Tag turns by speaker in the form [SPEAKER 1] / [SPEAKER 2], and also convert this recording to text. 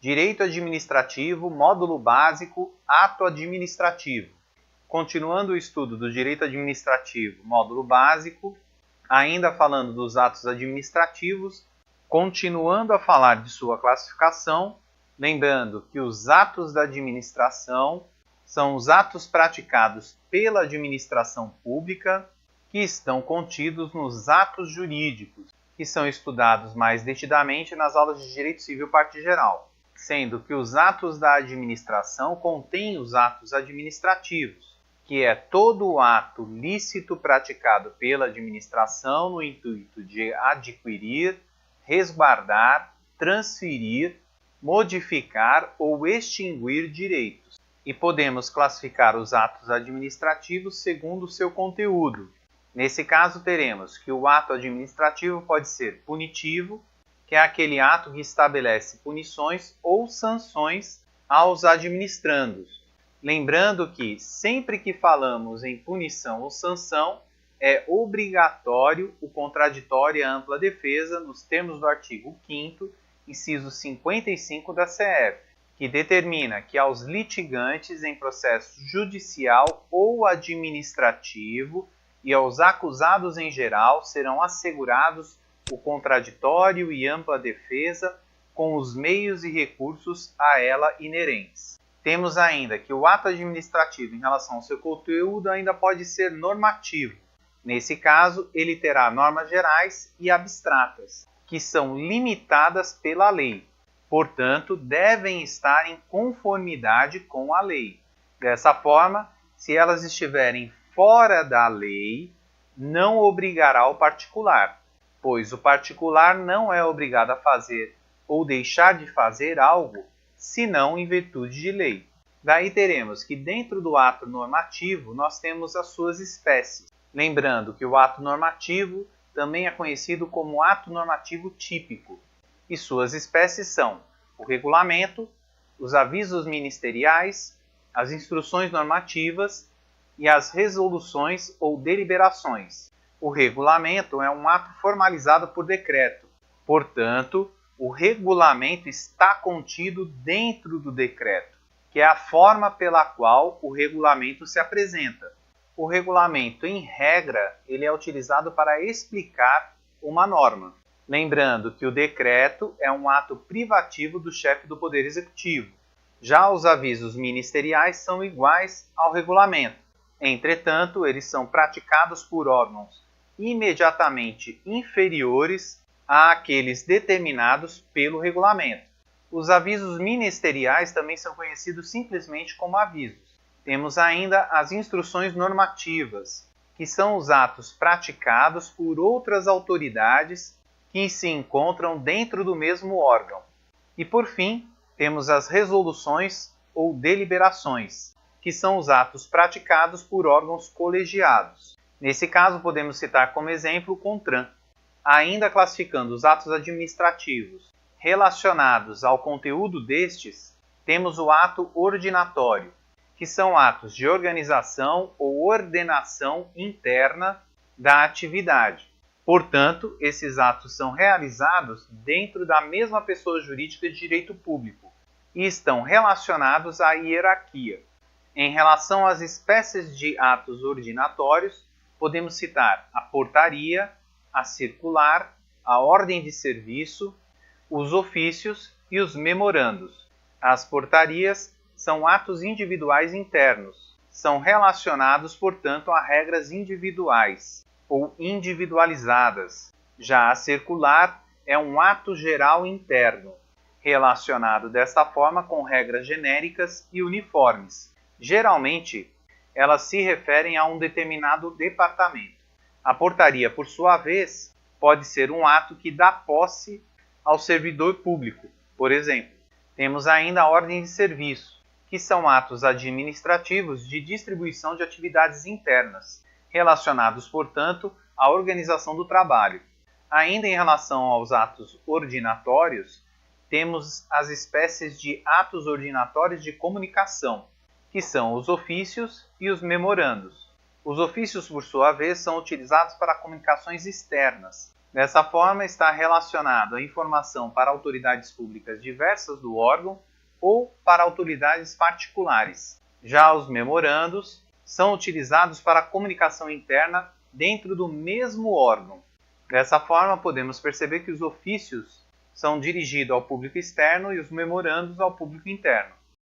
[SPEAKER 1] Direito Administrativo, Módulo Básico, Ato Administrativo. Continuando o estudo do Direito Administrativo, Módulo Básico, ainda falando dos atos administrativos, continuando a falar de sua classificação, lembrando que os atos da administração são os atos praticados pela administração pública que estão contidos nos atos jurídicos, que são estudados mais detidamente nas aulas de Direito Civil Parte Geral, sendo que os atos da administração contêm os atos administrativos, que é todo o ato lícito praticado pela administração no intuito de adquirir, resguardar, transferir, modificar ou extinguir direitos. E podemos classificar os atos administrativos segundo o seu conteúdo. Nesse caso, teremos que o ato administrativo pode ser punitivo, que é aquele ato que estabelece punições ou sanções aos administrandos. Lembrando que, sempre que falamos em punição ou sanção, é obrigatório o contraditório e a ampla defesa nos termos do artigo 5º, inciso 55 da CF, que determina que aos litigantes em processo judicial ou administrativo e aos acusados em geral serão assegurados o contraditório e ampla defesa com os meios e recursos a ela inerentes. Temos ainda que o ato administrativo em relação ao seu conteúdo ainda pode ser normativo. Nesse caso, ele terá normas gerais e abstratas, que são limitadas pela lei. Portanto, devem estar em conformidade com a lei. Dessa forma, se elas estiverem fora da lei, não obrigará o particular, pois o particular não é obrigado a fazer ou deixar de fazer algo, senão em virtude de lei. Daí teremos que dentro do ato normativo nós temos as suas espécies. Lembrando que o ato normativo também é conhecido como ato normativo típico, e suas espécies são o regulamento, os avisos ministeriais, as instruções normativas e as resoluções ou deliberações. O regulamento é um ato formalizado por decreto. Portanto, o regulamento está contido dentro do decreto, que é a forma pela qual o regulamento se apresenta. O regulamento, em regra, ele é utilizado para explicar uma norma. Lembrando que o decreto é um ato privativo do chefe do Poder Executivo. Já os avisos ministeriais são iguais ao regulamento. Entretanto, eles são praticados por órgãos imediatamente inferiores àqueles determinados pelo regulamento. Os avisos ministeriais também são conhecidos simplesmente como avisos. Temos ainda as instruções normativas, que são os atos praticados por outras autoridades que se encontram dentro do mesmo órgão. E por fim, temos as resoluções ou deliberações, que são os atos praticados por órgãos colegiados. Nesse caso, podemos citar como exemplo o CONTRAN. Ainda classificando os atos administrativos relacionados ao conteúdo destes, temos o ato ordinatório, que são atos de organização ou ordenação interna da atividade. Portanto, esses atos são realizados dentro da mesma pessoa jurídica de direito público e estão relacionados à hierarquia. Em relação às espécies de atos ordinatórios, podemos citar a portaria, a circular, a ordem de serviço, os ofícios e os memorandos. As portarias são atos individuais internos. São relacionados, portanto, a regras individuais ou individualizadas. Já a circular é um ato geral interno, relacionado desta forma com regras genéricas e uniformes. Geralmente, elas se referem a um determinado departamento. A portaria, por sua vez, pode ser um ato que dá posse ao servidor público. Por exemplo, temos ainda a ordem de serviço, que são atos administrativos de distribuição de atividades internas, relacionados, portanto, à organização do trabalho. Ainda em relação aos atos ordinatórios, temos as espécies de atos ordinatórios de comunicação, que são os ofícios e os memorandos. Os ofícios, por sua vez, são utilizados para comunicações externas. Dessa forma, está relacionado à informação para autoridades públicas diversas do órgão ou para autoridades particulares. Já os memorandos são utilizados para a comunicação interna dentro do mesmo órgão. Dessa forma, podemos perceber que os ofícios são dirigidos ao público externo e os memorandos ao público interno.